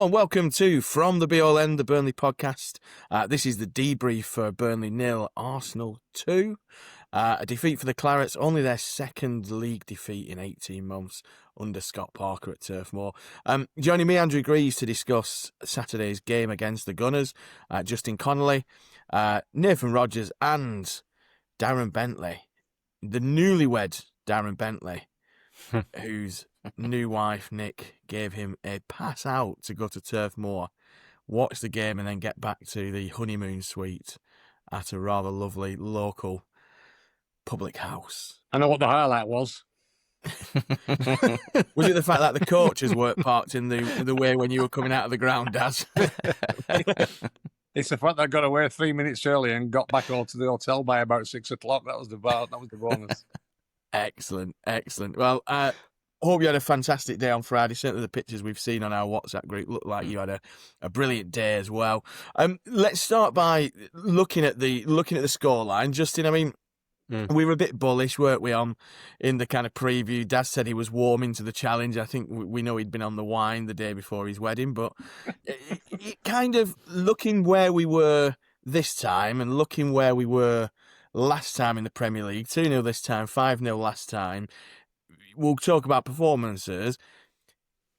And welcome to From the Be All End, the Burnley podcast. This is the debrief for Burnley 0, Arsenal 2. A defeat for the Clarets, only their second league defeat in 18 months under Scott Parker at Turf Moor. Joining me, Andrew Greaves, to discuss Saturday's game against the Gunners, Justin Connelly, Nathan Rogers and Darren Bentley, the newlywed Darren Bentley, whose new wife, Nick, gave him a pass out to go to Turf Moor, watch the game and then get back to the honeymoon suite at a rather lovely local public house. I know what the highlight was. Was it the fact that the coaches weren't parked in the way when you were coming out of the ground, Daz? It's the fact that I got away 3 minutes early and got back all to the hotel by about 6 o'clock. That was the bonus. Excellent. Well, hope you had a fantastic day on Friday. Certainly the pictures we've seen on our WhatsApp group look like you had a brilliant day as well. Let's start by looking at the scoreline. Justin, I mean, we were a bit bullish, weren't we, in the kind of preview? Daz said he was warming to the challenge. I think we know he'd been on the wine the day before his wedding, but it kind of looking where we were this time and looking where we were last time in the Premier League, 2-0 this time, 5-0 last time. We'll talk about performances.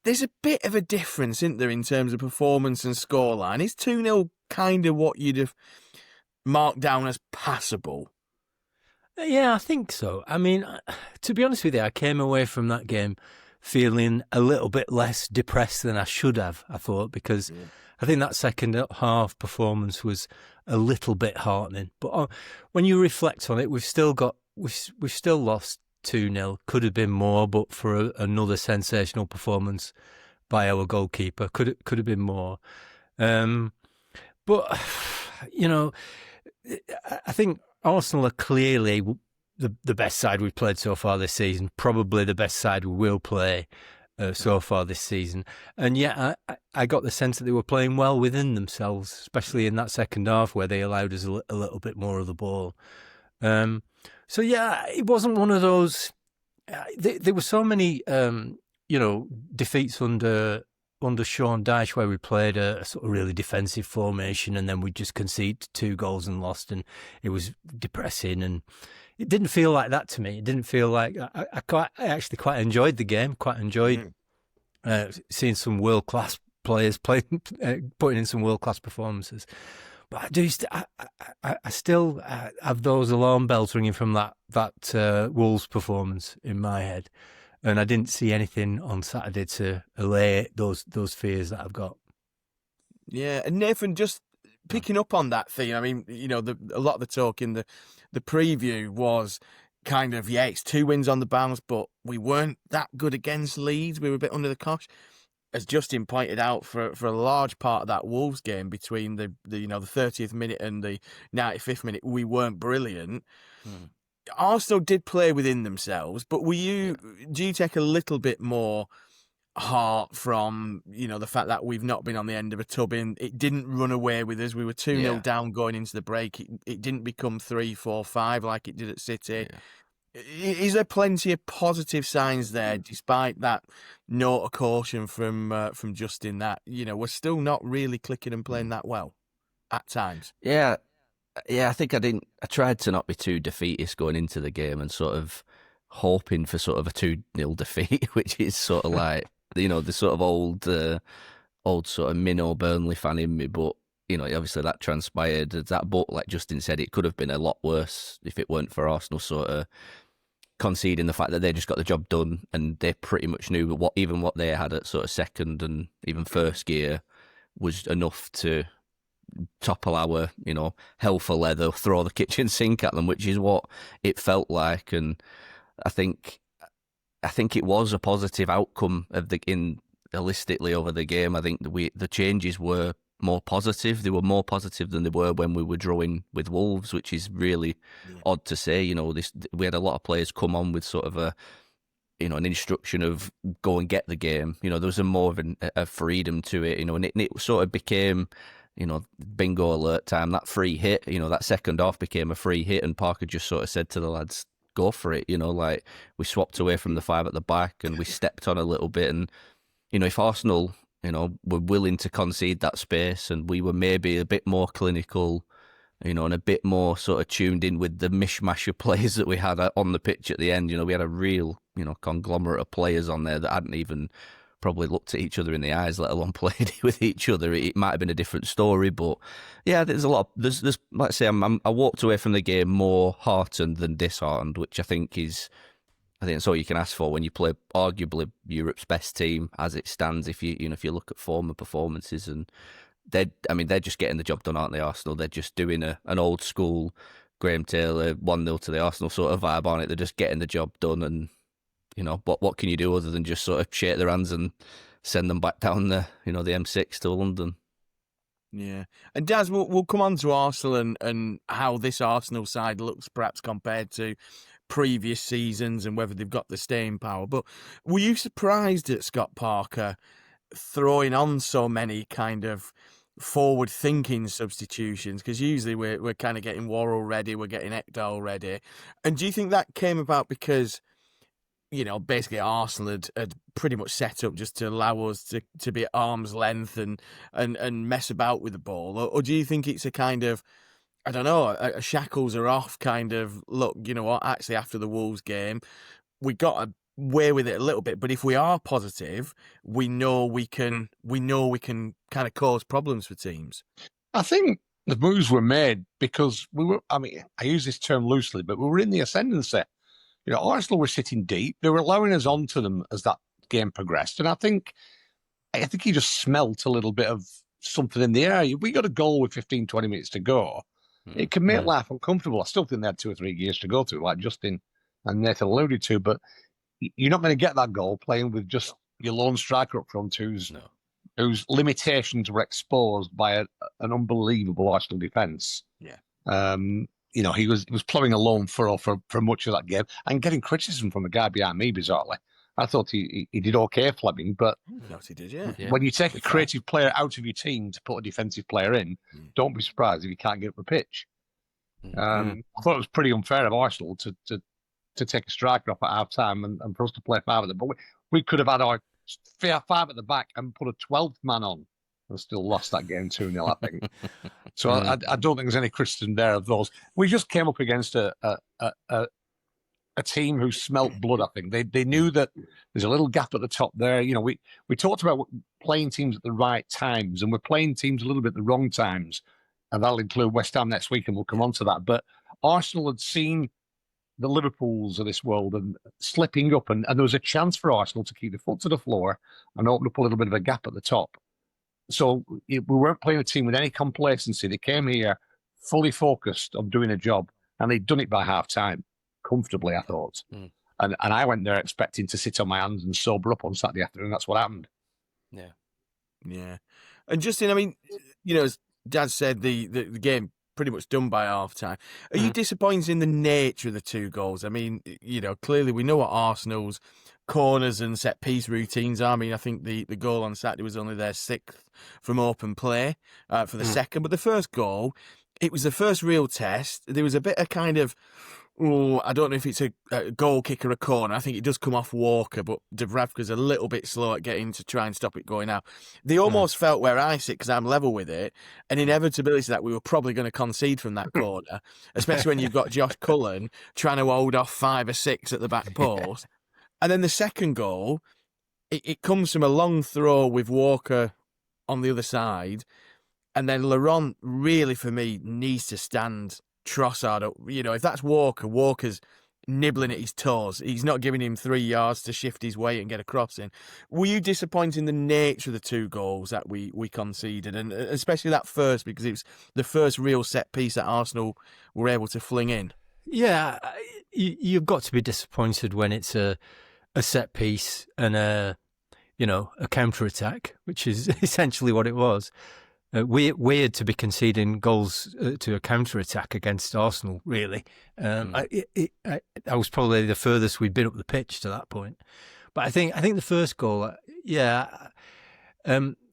There's a bit of a difference, isn't there, in terms of performance and scoreline? Is 2-0 kind of what you'd have marked down as passable? Yeah, I think so. I mean, to be honest with you, I came away from that game feeling a little bit less depressed than I should have, I thought, because I think that second half performance was a little bit heartening. But when you reflect on it, we've still lost 2-0. Could have been more, but for another sensational performance by our goalkeeper, could have been more. But you know, I think Arsenal are clearly the best side we've played so far this season. Probably the best side we will play so far this season. And yet, I got the sense that they were playing well within themselves, especially in that second half where they allowed us a little bit more of the ball. So yeah, it wasn't one of those. There were so many, defeats under Sean Dyche where we played a sort of really defensive formation and then we just conceded 2 goals and lost, and it was depressing. And it didn't feel like that to me. It didn't feel like I actually quite enjoyed the game. Quite enjoyed seeing some world class players putting in some world class performances. But I still have those alarm bells ringing from that Wolves performance in my head, and I didn't see anything on Saturday to allay those fears that I've got. Yeah, and Nathan, just picking up on that theme. I mean, you know, a lot of the talk in the preview was kind of, it's 2 wins on the bounce, but we weren't that good against Leeds. We were a bit under the cosh. As Justin pointed out, for a large part of that Wolves game, between the 30th minute and the 95th minute, we weren't brilliant. Arsenal did play within themselves, but do you take a little bit more heart from, the fact that we've not been on the end of a tubbing? It didn't run away with us. We were 2-0 down going into the break. It didn't become 3-4-5 like it did at City. Yeah. Is there plenty of positive signs there, despite that note of caution from Justin that, we're still not really clicking and playing that well at times? Yeah, I think I tried to not be too defeatist going into the game and sort of hoping for sort of a 2-0 defeat, which is sort of like, the sort of old sort of minnow Burnley fan in me. But, obviously that transpired. That, but like Justin said, it could have been a lot worse if it weren't for Arsenal sort of conceding the fact that they just got the job done, and they pretty much knew what they had at sort of second and even first gear was enough to topple our, hell for leather, throw the kitchen sink at them, which is what it felt like. And I think it was a positive outcome holistically over the game. I think the changes were more positive. They were more positive than they were when we were drawing with Wolves, which is really odd to say. We had a lot of players come on with sort of an instruction of go and get the game. There was more of a freedom to it, and it sort of became, bingo alert time. That free hit, that second half became a free hit, and Parker just sort of said to the lads, go for it. We swapped away from the 5 at the back and we stepped on a little bit. And, if Arsenal were willing to concede that space, and we were maybe a bit more clinical, and a bit more sort of tuned in with the mishmash of players that we had on the pitch at the end. We had a real, conglomerate of players on there that hadn't even probably looked at each other in the eyes, let alone played with each other. It might have been a different story, but yeah, there's a lot. There's like I say, I walked away from the game more heartened than disheartened, which I think that's all you can ask for when you play arguably Europe's best team as it stands. If you look at form and performances, and they're just getting the job done, aren't they? Arsenal, they're just doing an old school Graham Taylor 1-0 to the Arsenal sort of vibe on it. They're just getting the job done, and what can you do other than just sort of shake their hands and send them back down the M6 to London? Yeah, and Daz, we'll come on to Arsenal and how this Arsenal side looks perhaps compared to previous seasons and whether they've got the staying power. But were you surprised at Scott Parker throwing on so many kind of forward-thinking substitutions? Because usually we're kind of getting Worrell ready, we're getting Ekdal ready. And do you think that came about because, basically Arsenal had pretty much set up just to allow us to be at arm's length and mess about with the ball? Or do you think it's a kind of, I don't know, a shackles are off kind of, look, you know what, actually after the Wolves game, we got away with it a little bit, but if we are positive, we know we can kind of cause problems for teams? I think the moves were made because I use this term loosely, but we were in the ascendancy. Arsenal were sitting deep. They were allowing us onto them as that game progressed. And I think he just smelt a little bit of something in the air. We got a goal with 15, 20 minutes to go. It can make life uncomfortable. I still think they had 2 or 3 years to go through, like Justin and Nathan alluded to, but you're not going to get that goal playing with just your lone striker up front whose limitations were exposed by an unbelievable Arsenal defence. Yeah. He was ploughing a lone furrow for much of that game and getting criticism from a guy behind me, bizarrely. I thought he did okay, Fleming, but He did, yeah. When you take a creative player out of your team to put a defensive player in, don't be surprised if you can't get up the pitch. I thought it was pretty unfair of Arsenal to take a striker off at half time and for us to play 5 of them. But we could have had our 5 at the back and put a 12th man on and still lost that game 2-0, I think. So I don't think there's any criticism there of those. We just came up against a team who smelt blood, I think. They knew that there's a little gap at the top there. We talked about playing teams at the right times, and we're playing teams a little bit at the wrong times, and that'll include West Ham next week, and we'll come on to that. But Arsenal had seen the Liverpools of this world and slipping up, and there was a chance for Arsenal to keep the foot to the floor and open up a little bit of a gap at the top. So we weren't playing a team with any complacency. They came here fully focused on doing a job, and they'd done it by half time comfortably, I thought. And I went there expecting to sit on my hands and sober up on Saturday afternoon. That's what happened. Yeah. And Justin, as Dad said, the game pretty much done by half time. Are you disappointed in the nature of the 2 goals? Clearly we know what Arsenal's corners and set piece routines are. I think the goal on Saturday was only their 6th from open play for the second, but the first goal, it was the first real test. There was a bit of kind of, I don't know if it's a goal kick or a corner. I think it does come off Walker, but Dubravka's a little bit slow at getting to try and stop it going out. They almost felt where I sit, because I'm level with it, an inevitability that we were probably going to concede from that corner, especially when you've got Josh Cullen trying to hold off 5 or 6 at the back post. And then the second goal, it comes from a long throw with Walker on the other side, and then Laurent really, for me, needs to stand Trossard up. If that's Walker's nibbling at his toes. He's not giving him 3 yards to shift his weight and get a cross in. Were you disappointed in the nature of the 2 goals that we conceded, and especially that first, because it was the first real set piece that Arsenal were able to fling in? Yeah, you've got to be disappointed when it's a set piece and a counter attack, which is essentially what it was. Weird to be conceding goals to a counter attack against Arsenal. Really, I was probably the furthest we'd been up the pitch to that point. But I think the first goal,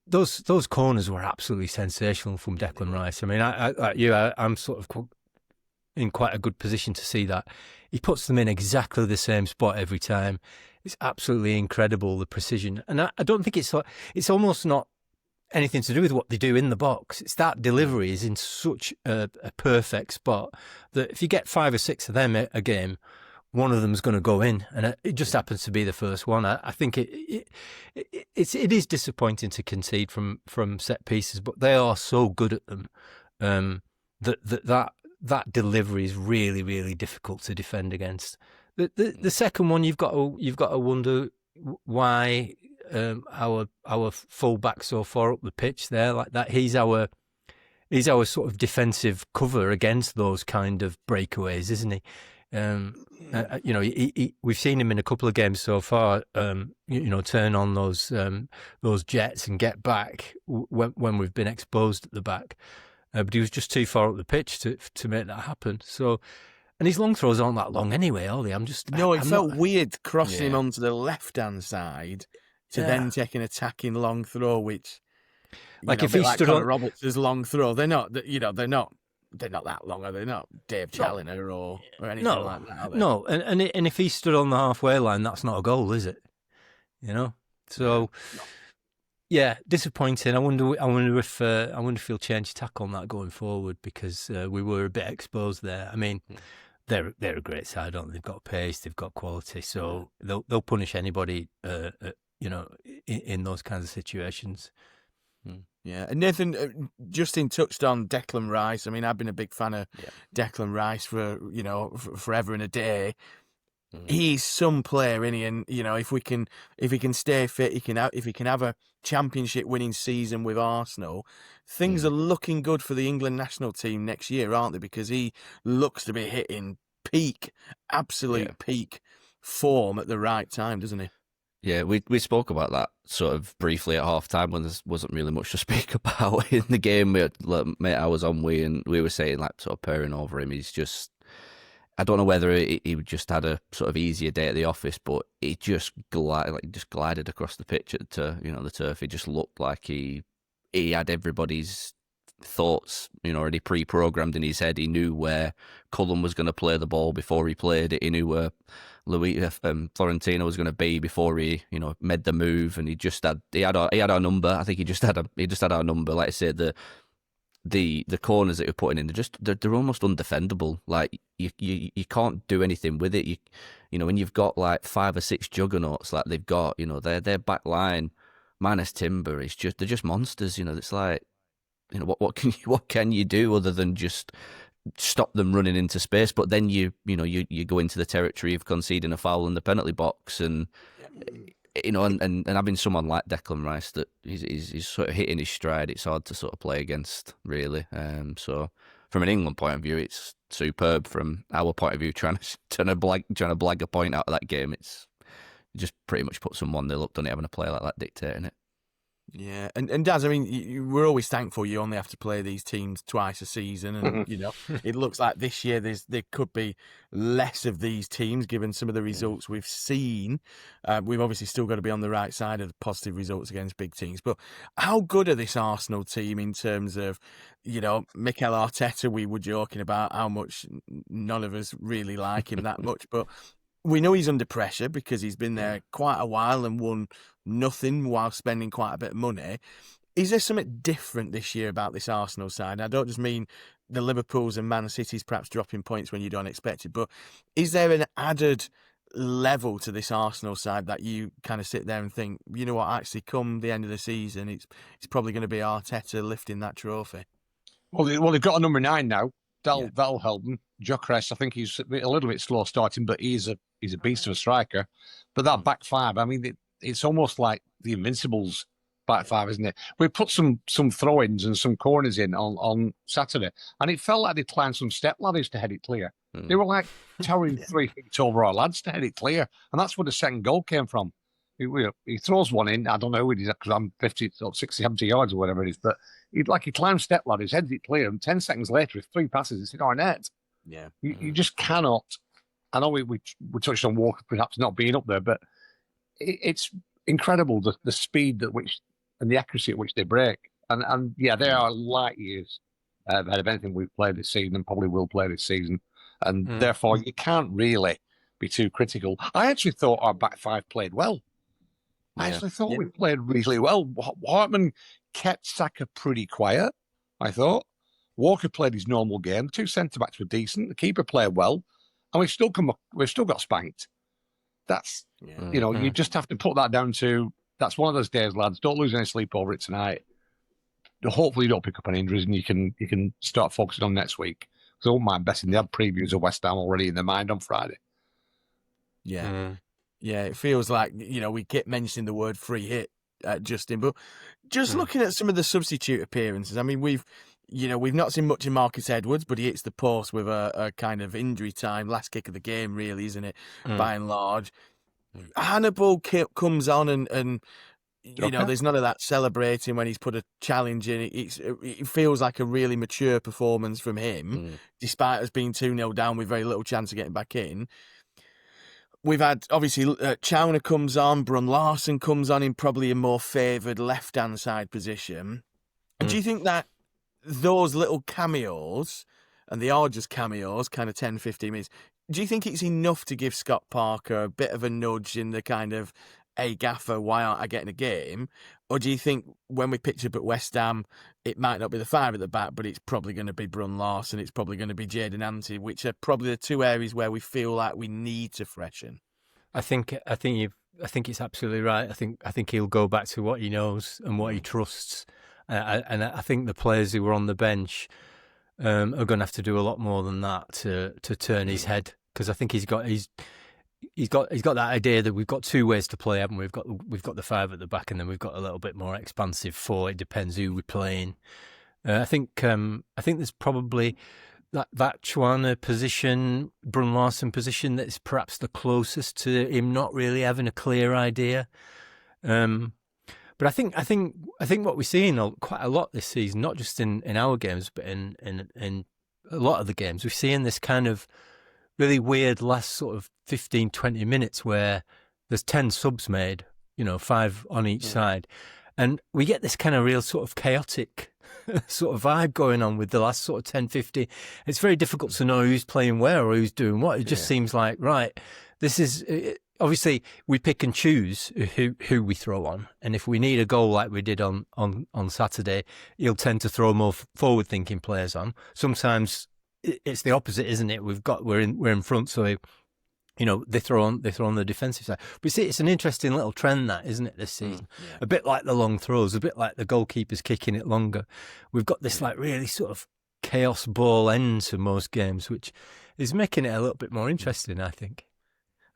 those corners were absolutely sensational from Declan Rice. I'm sort of in quite a good position to see that. He puts them in exactly the same spot every time. It's absolutely incredible, the precision. And I don't think it's almost not anything to do with what they do in the box. It's that delivery is in such a perfect spot that if you get 5 or 6 of them a game, one of them's going to go in, and it just happens to be the first one. I think it is disappointing to concede from set pieces, but they are so good at them that delivery is really, really difficult to defend against. The second one, you've got to wonder why our fullback so far up the pitch there like that. He's our sort of defensive cover against those kind of breakaways, isn't he? We've seen him in a couple of games so far. Turn on those jets and get back when we've been exposed at the back. But he was just too far up the pitch to make that happen. So, and his long throws aren't that long anyway, are they? It felt weird crossing him onto the left-hand side to then take an attacking long throw, which if he stood on Roberts' long throw, they're not that long, are they? Not Dave Challoner or anything like that, are they? No, and if he stood on the halfway line, that's not a goal, is it? So. Yeah, disappointing. I wonder if he'll change tack on that going forward, because we were a bit exposed there. I mean, they're a great side, aren't they? They've got pace, they've got quality, so they'll punish anybody, in those kinds of situations. Yeah, and Nathan, Justin touched on Declan Rice. I mean, I've been a big fan of Declan Rice for forever and a day. He's some player, isn't he? And if he can stay fit, if he can have a championship winning season with Arsenal, things are looking good for the England national team next year, aren't they? Because he looks to be hitting absolute peak form at the right time, doesn't he? Yeah, we spoke about that sort of briefly at half time when there wasn't really much to speak about in the game. Mate, I was on and we were saying, like, sort of purring over him. He's just, I don't know whether he just had a sort of easier day at the office, but he just glided across the pitch at the turf. He just looked like he had everybody's thoughts, already pre-programmed in his head. He knew where Cullen was going to play the ball before he played it. He knew where Florentino was going to be before he, made the move, and he had our number. I think he just had our number. Like I said, the corners that you're putting in, they're almost undefendable. Like you can't do anything with it. When you've got like 5 or 6 juggernauts like they've got, their back line minus Timber, they're just monsters. It's like, what can you do other than just stop them running into space? But then you go into the territory of conceding a foul in the penalty box, and and having someone like Declan Rice that he's sort of hitting his stride, it's hard to sort of play against, really. So from an England point of view, it's superb. From our point of view, trying to blag a point out of that game, it's just pretty much put someone they looked on it having a player like that dictating it. Yeah, and Daz, I mean, we're always thankful you only have to play these teams twice a season, and it looks like this year there could be less of these teams given some of the results we've seen. We've obviously still got to be on the right side of the positive results against big teams, but how good are this Arsenal team in terms of, Mikel Arteta? We were joking about how much none of us really like him that much, but we know he's under pressure because he's been there quite a while and won nothing while spending quite a bit of money. Is there something different this year about this Arsenal side? And I don't just mean the Liverpools and Man City's perhaps dropping points when you don't expect it, but is there an added level to this Arsenal side that you kind of sit there and think, you know what, actually come the end of the season, it's probably going to be Arteta lifting that trophy? Well, they've got a number 9 now. That'll help them. Gyökeres, I think he's a little bit slow starting, but he's a beast of a striker. But that back 5, I mean, it's almost like the Invincibles back 5, isn't it? We put some throw-ins and some corners in on Saturday, and it felt like they climbed some step ladders to head it clear. They were like towering 3 feet over our lads to head it clear, and that's where the second goal came from. He throws one in, I don't know who it is, because I'm 50 or 60, 70 yards or whatever it is, but he climbs step ladders, heads it clear, and 10 seconds later, with 3 passes, it's in our net. Yeah. You just cannot. I know we touched on Walker perhaps not being up there, but it's incredible the speed at which and the accuracy at which they break. And yeah, they are light years ahead of anything we've played this season and probably will play this season. And therefore, you can't really be too critical. I actually thought our back 5 played well. I actually thought we played really well. Hartman kept Saka pretty quiet, I thought. Walker played his normal game. The two centre-backs were decent. The keeper played well. And we've still got spanked. That's, you just have to put that down to, that's one of those days, lads. Don't lose any sleep over it tonight. Hopefully you don't pick up any injuries and you can start focusing on next week. Because I won't mind betting they had previews of West Ham already in their mind on Friday. Yeah. Yeah, it feels like, we keep mentioning the word free hit, Justin, but just looking at some of the substitute appearances, I mean, we've not seen much of Marcus Edwards, but he hits the post with a kind of injury time, last kick of the game, really, isn't it, by and large. Hannibal comes on and there's none of that celebrating when he's put a challenge in. It feels like a really mature performance from him, despite us being 2-0 down with very little chance of getting back in. We've had, obviously, Chowner comes on, Brun Larson comes on in probably a more favoured left-hand side position. Do you think that those little cameos, and they are just cameos, kind of 10, 15 minutes, do you think it's enough to give Scott Parker a bit of a nudge in the kind of, hey, gaffer, why aren't I getting a game? Or do you think when we pitch up at West Ham, it might not be the five at the back, but it's probably going to be Brun Larson, it's probably going to be Jadon Ante, which are probably the two areas where we feel like we need to freshen? I think it's absolutely right. I think he'll go back to what he knows and what he trusts. And I think the players who were on the bench are going to have to do a lot more than that to turn his head, because I think he's got that idea that we've got two ways to play, haven't we? We've got the five at the back, and then we've got a little bit more expansive four. It depends who we're playing. I think there's probably that Chwana position, Brun Larson position, that's perhaps the closest to him not really having a clear idea. But I think what we're seeing quite a lot this season, not just in our games, but in a lot of the games, we're seeing this kind of really weird last sort of 15, 20 minutes where there's 10 subs made, 5 on each side. And we get this kind of real sort of chaotic sort of vibe going on with the last sort of 10, 50. It's very difficult to know who's playing where or who's doing what. It just seems like, right, this is... Obviously, we pick and choose who we throw on, and if we need a goal like we did on Saturday, he'll tend to throw more forward-thinking players on. Sometimes it's the opposite, isn't it? We're in front, so they throw on the defensive side. But see, it's an interesting little trend, that, isn't it, this season? A bit like the long throws, a bit like the goalkeepers kicking it longer. We've got this like really sort of chaos ball end to most games, which is making it a little bit more interesting, I think.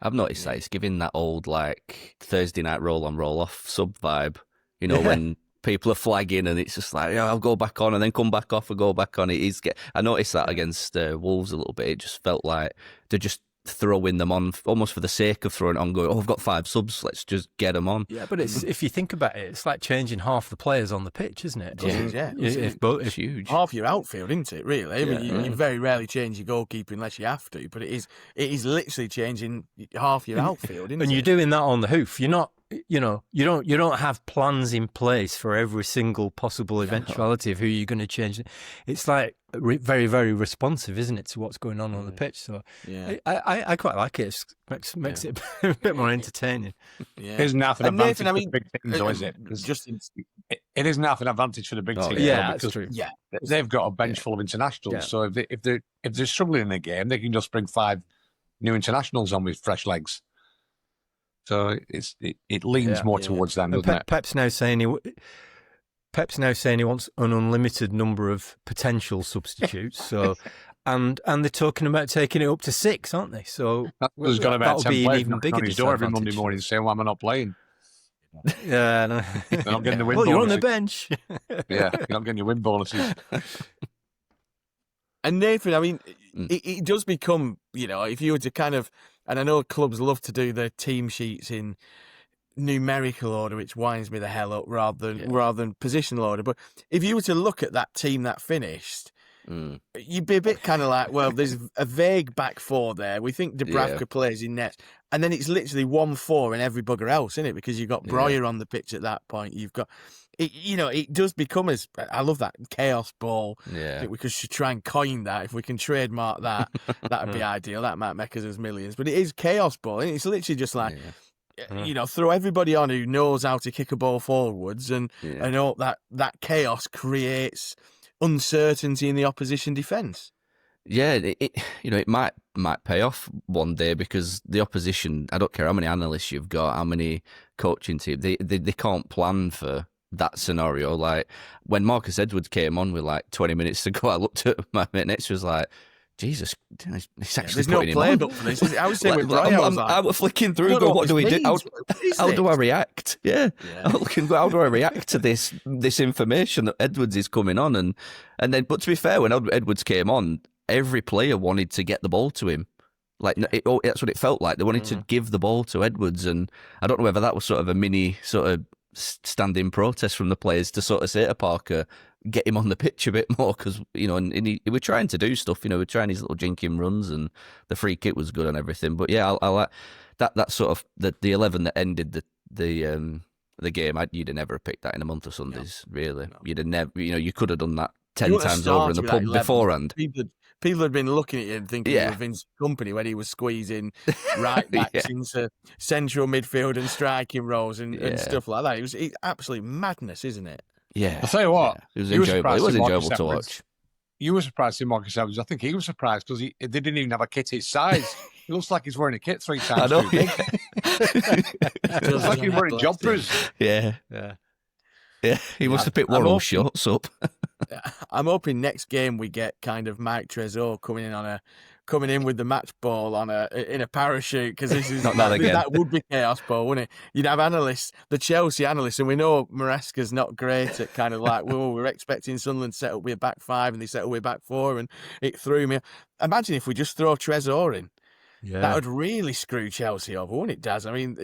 I've noticed that it's giving that old like Thursday night roll on roll off sub vibe, when people are flagging and it's just like, I'll go back on and then come back off and go back on. I noticed that against Wolves a little bit. It just felt like they're just throwing them on almost for the sake of throwing it on, going, I've got 5 subs, let's just get them on. Yeah, but if you think about it, it's like changing half the players on the pitch, isn't it? It's huge. Half your outfield, isn't it, really? I mean, you very rarely change your goalkeeper unless you have to, but it is literally changing half your outfield, isn't it? And you're doing that on the hoof. You're not, you don't have plans in place for every single possible eventuality of who you're going to change. It's like very, very responsive, isn't it, to what's going on the pitch? So I quite like it. It makes it a bit more entertaining. Yeah. Isn't that an advantage for the big teams, or is it? It isn't that an advantage for the big teams. Yeah, that's true. Yeah, they've got a bench full of internationals. Yeah. So if they're struggling in a game, they can just bring 5 new internationals on with fresh legs. So it leans more towards them, doesn't it? Pep's now saying he wants an unlimited number of potential substitutes. So, and they're talking about taking it up to 6, aren't they? So there's got about 10 be an players even bigger on his door every Monday morning saying, "Why am I not playing?" Yeah, no. They're not getting the win well, bonuses. you're on the bench. Yeah, you're not getting your win bonuses. And Nathan, I mean, it does become, if you were to kind of, and I know clubs love to do their team sheets in numerical order, which winds me the hell up rather than positional order. But if you were to look at that team that finished, you'd be a bit kind of like, well, there's a vague back 4 there. We think Dubravka plays in nets. And then it's literally 1-4 and every bugger else, isn't it? Because you've got Breuer on the pitch at that point. You've got... it does become I love that chaos ball. Yeah. I think we should try and coin that. If we can trademark that, that'd be ideal. That might make us millions. But it is chaos ball. And it's literally just like, throw everybody on who knows how to kick a ball forwards and hope that chaos creates uncertainty in the opposition defence. Yeah, it might pay off one day because the opposition, I don't care how many analysts you've got, how many coaching teams, they can't plan for that scenario. Like when Marcus Edwards came on with like 20 minutes to go, I looked at my mate next to us like, Jesus, he's actually there's no playbook for this. I was saying with Brian, I was flicking through, go, what do we do? How do I react? Yeah. I'm looking, how do I react to this information that Edwards is coming on? And then, but to be fair, when Edwards came on, every player wanted to get the ball to him. Like that's what it felt like. They wanted to give the ball to Edwards, and I don't know whether that was sort of a mini sort of standing protest from the players to sort of say to Parker, get him on the pitch a bit more, because and we're trying to do stuff. We're trying his little jinking runs, and the free kick was good and everything. But yeah, I like that sort of the 11 that ended the game. You'd have never picked that in a month of Sundays. No. Really, you'd have never. You could have done that 10 times over in the pub beforehand. People had been looking at you and thinking you were Vince Company when he was squeezing right backs into central midfield and striking roles and stuff like that. It's absolute madness, isn't it? Yeah. I'll tell you what. It was enjoyable. It was enjoyable to watch. You were surprised to see Marcus Edwards. I think he was surprised because they didn't even have a kit his size. He looks like he's wearing a kit 3 times. I know. Too big. It looks like he's wearing jumpers. Yeah. He must have picked Worrell shorts up. I'm hoping next game we get kind of Mike Trezor coming in with the match ball in a parachute, because this is that would be chaos ball, wouldn't it? You'd have analysts, the Chelsea analysts, and we know Maresca's not great at kind of like, well, we're expecting Sunderland to set up with a back 5 and they set up with a back 4, and it threw me. Imagine if we just throw Trezor in. Yeah. That would really screw Chelsea over, wouldn't it, Daz? I mean,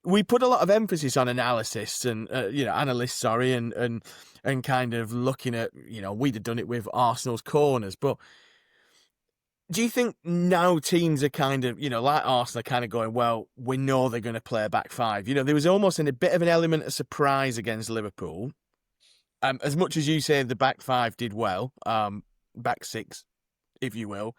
we put a lot of emphasis on analysis and, analysts, and kind of looking at, we'd have done it with Arsenal's corners. But do you think now teams are kind of, like Arsenal, kind of going, well, we know they're going to play a back 5. There was almost a bit of an element of surprise against Liverpool. As much as you say the back 5 did well, back 6, if you will,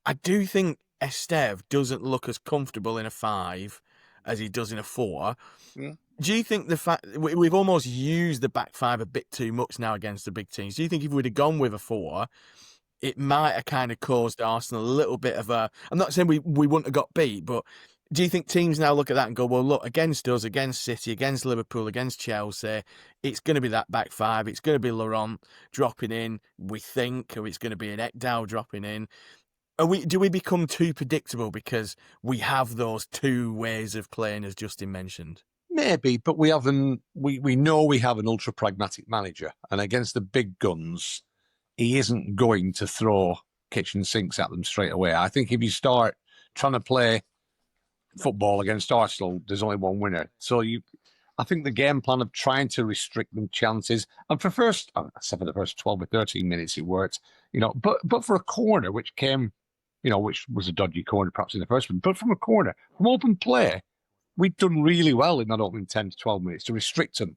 I do think Esteve doesn't look as comfortable in a 5 as he does in a 4. Yeah. Do you think the fact we've almost used the back 5 a bit too much now against the big teams? Do you think if we'd have gone with a 4, it might have kind of caused Arsenal a little bit of a... I'm not saying we wouldn't have got beat, but do you think teams now look at that and go, well, look, against us, against City, against Liverpool, against Chelsea, it's going to be that back 5, it's going to be Laurent dropping in, we think, or it's going to be an Ekdal dropping in. Do we become too predictable because we have those 2 ways of playing, as Justin mentioned? Maybe, but we haven't. We know we have an ultra pragmatic manager, and against the big guns, he isn't going to throw kitchen sinks at them straight away. I think if you start trying to play football against Arsenal, there's only one winner. So I think the game plan of trying to restrict them chances, and for the first 12 or 13 minutes it worked, but for a corner which came, which was a dodgy corner perhaps in the first one, but from a corner, from open play, we'd done really well in that opening 10 to 12 minutes to restrict him.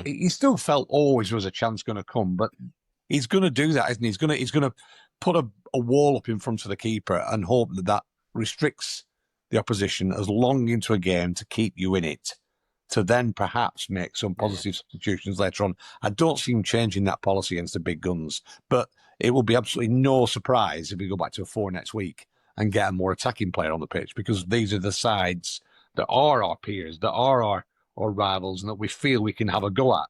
He still felt always was a chance going to come, but he's going to do that, isn't he? He's going to put a wall up in front of the keeper and hope that restricts the opposition as long into a game to keep you in it, to then perhaps make some positive substitutions later on. I don't see him changing that policy against the big guns, but it will be absolutely no surprise if we go back to a 4 next week and get a more attacking player on the pitch, because these are the sides that are our peers, that are our rivals, and that we feel we can have a go at.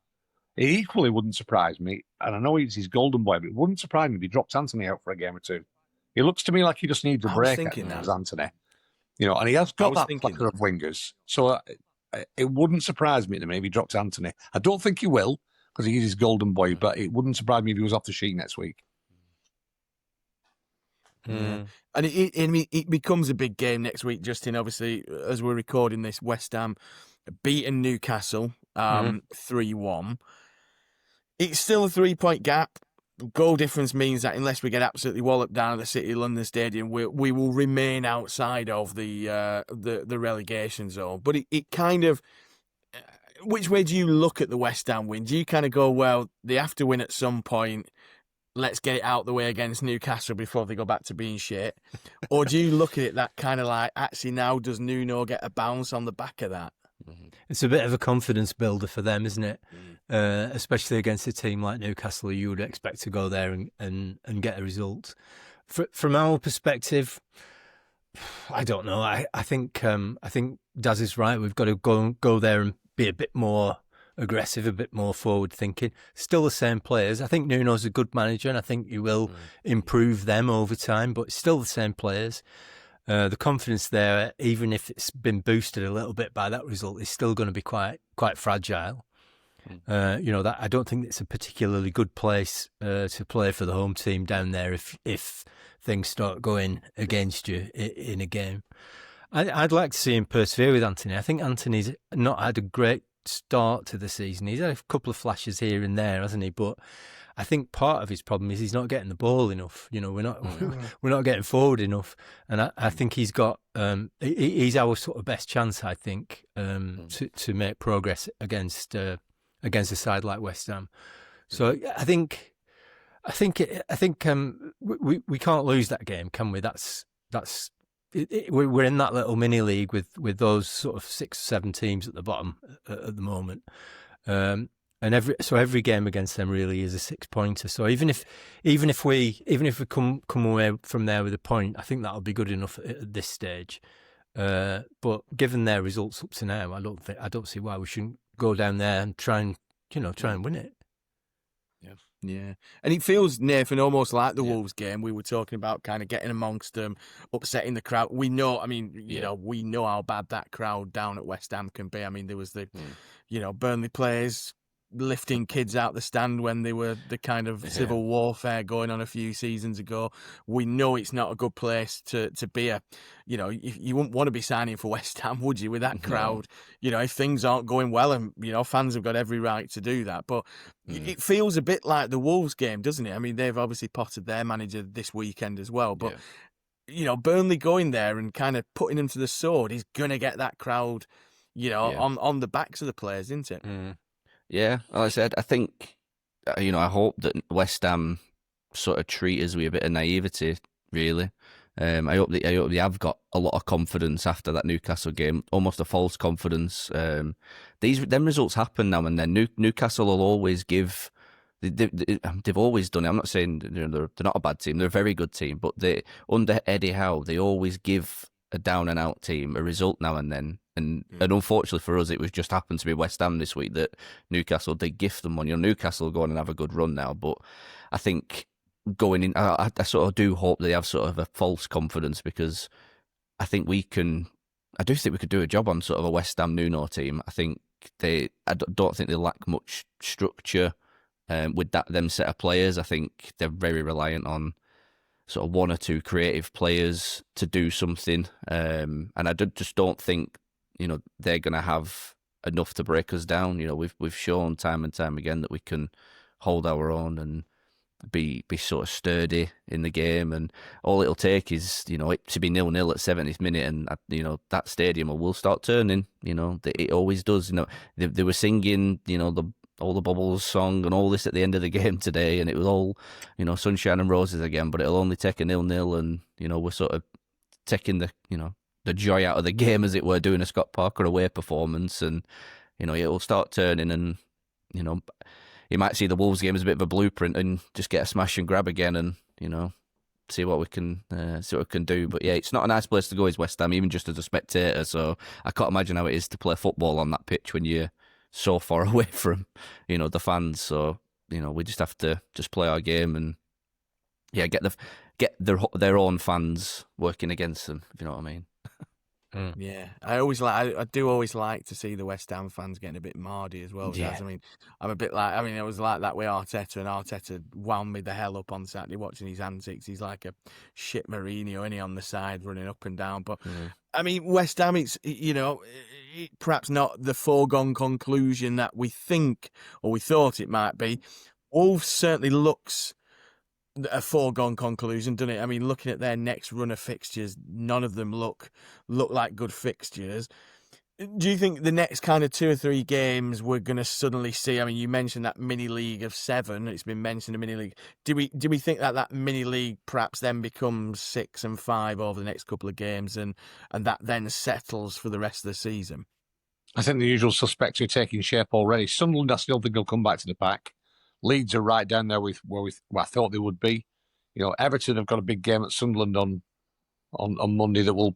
It equally wouldn't surprise me, and I know he's his golden boy, but it wouldn't surprise me if he dropped Anthony out for a game or 2. He looks to me like he just needs a break as Anthony. And he has got that plethora of wingers. So it wouldn't surprise me if he dropped Anthony. I don't think he will, because he's his golden boy, but it wouldn't surprise me if he was off the sheet next week. Yeah. And it becomes a big game next week, Justin. Obviously, as we're recording this, West Ham beaten Newcastle 3-1. It's still a 3-point gap. Goal difference means that unless we get absolutely walloped down at the City of London Stadium, we will remain outside of the relegation zone. But it kind of... Which way do you look at the West Ham win? Do you kind of go, well, they have to win at some point, let's get it out the way against Newcastle before they go back to being shit? Or do you look at it that kind of like, actually now does Nuno get a bounce on the back of that? It's a bit of a confidence builder for them, isn't it? Especially against a team like Newcastle, you would expect to go there and get a result. From our perspective, I don't know. I think Daz is right. We've got to go there and be a bit more aggressive, a bit more forward thinking. Still the same players. I think Nuno's a good manager, and I think he will improve them over time. But still the same players. The confidence there, even if it's been boosted a little bit by that result, is still going to be quite fragile. That I don't think it's a particularly good place to play for the home team down there if things start going against you in a game. I'd like to see him persevere with Anthony. I think Anthony's not had a great start to the season. He's had a couple of flashes here and there, hasn't he? But I think part of his problem is he's not getting the ball enough. We're not getting forward enough, and I think he's got he's our sort of best chance. I think to make progress against a side like West Ham. So I think we can't lose that game, can we? We're in that little mini league with those sort of 6 or 7 teams at the bottom at the moment. And every game against them really is a 6-pointer. So even if we come away from there with a point, I think that'll be good enough at this stage. But given their results up to now, I don't see why we shouldn't go down there and try and win it. Yeah. And it feels, Nathan, almost like the Wolves game. We were talking about kind of getting amongst them, upsetting the crowd. We know, we know how bad that crowd down at West Ham can be. I mean, there was the, Burnley players lifting kids out the stand when they were the kind of civil warfare going on a few seasons ago. We know it's not a good place to be you wouldn't want to be signing for West Ham, would you, with that crowd? If things aren't going well, and fans have got every right to do that. But it feels a bit like the Wolves game, doesn't it? I mean, they've obviously potted their manager this weekend as well, but Burnley going there and kind of putting them to the sword is going to get that crowd on the backs of the players, isn't it? Yeah, like I said, I think, I hope that West Ham sort of treat us with a bit of naivety, really. I hope they have got a lot of confidence after that Newcastle game, almost a false confidence. Them results happen now and then. Newcastle will always give. They've always done it. I'm not saying they're not a bad team. They're a very good team, but under Eddie Howe, they always give a down and out team a result now and then. And unfortunately for us, it was just happened to be West Ham this week that Newcastle did gift them one. Newcastle will go on and have a good run now, but I think going in, I sort of do hope they have sort of a false confidence, because I think we can. I do think we could do a job on sort of a West Ham Nuno team. I don't think they lack much structure with them set of players. I think they're very reliant on sort of 1 or 2 creative players to do something, and I just don't think they're going to have enough to break us down. We've shown time and time again that we can hold our own and be sort of sturdy in the game, and all it'll take is it to be 0-0 at 70th minute, and that stadium will start turning. It always does. They were singing all the Bubbles song and all this at the end of the game today, and it was all sunshine and roses again. But it'll only take a 0-0, and we're sort of taking the joy out of the game, as it were, doing a Scott Parker away performance, and it'll start turning, and you might see the Wolves game as a bit of a blueprint and just get a smash and grab again, and see what we can do. But yeah, it's not a nice place to go, is West Ham, even just as a spectator. So I can't imagine how it is to play football on that pitch when you're so far away from the fans. So we just have to just play our game and get their own fans working against them, if you know what I mean. Yeah, I do always like to see the West Ham fans getting a bit mardy as well. Yeah. I mean, I'm a bit like, it was like that with Arteta, and Arteta wound me the hell up on Saturday watching his antics. He's like a shit Mourinho, isn't he, on the side running up and down. But I mean, West Ham, it's perhaps not the foregone conclusion that we think or we thought it might be. Wolves certainly looks a foregone conclusion, doesn't it? I mean, looking at their next run of fixtures, none of them look like good fixtures. Do you think the next kind of 2 or 3 games we're going to suddenly see? I mean, you mentioned that mini league of 7. It's been mentioned a mini league. Do we think that mini league perhaps then becomes 6 and 5 over the next couple of games, and that then settles for the rest of the season? I think the usual suspects are taking shape already. Sunderland, I still think will come back to the pack. Leeds are right down there with where I thought they would be. Everton have got a big game at Sunderland on Monday that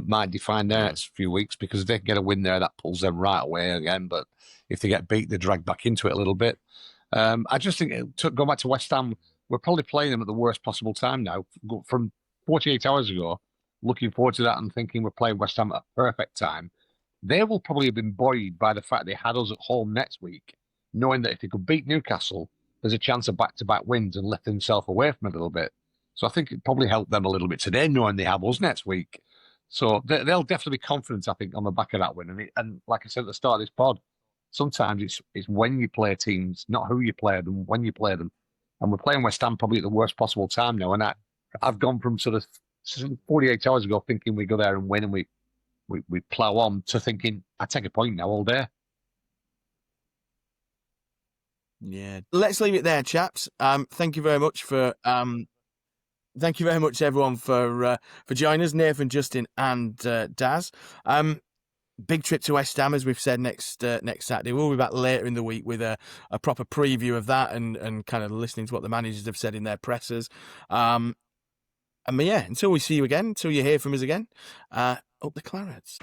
might define their next few weeks, because if they can get a win there, that pulls them right away again. But if they get beat, they drag back into it a little bit. I just think, go back to West Ham, we're probably playing them at the worst possible time now. From 48 hours ago, looking forward to that and thinking we're playing West Ham at a perfect time. They will probably have been buoyed by the fact they had us at home next week, knowing that if they could beat Newcastle, there's a chance of back-to-back wins, and lift themselves away from it a little bit. So I think it probably helped them a little bit today, knowing they have us next week. So they'll definitely be confident, I think, on the back of that win. And like I said at the start of this pod, sometimes it's when you play teams, not who you play them, when you play them. And we're playing West Ham probably at the worst possible time now. And I've gone from sort of 48 hours ago thinking we go there and win and we plough on, to thinking I take a point now all day. Yeah, let's leave it there, chaps. Thank you very much for thank you very much, everyone, for joining us, Nathan, Justin, and Daz. Big trip to West Ham, as we've said, next Saturday. We'll be back later in the week with a proper preview of that, and kind of listening to what the managers have said in their pressers. And yeah, until we see you again, until you hear from us again, up the Clarets.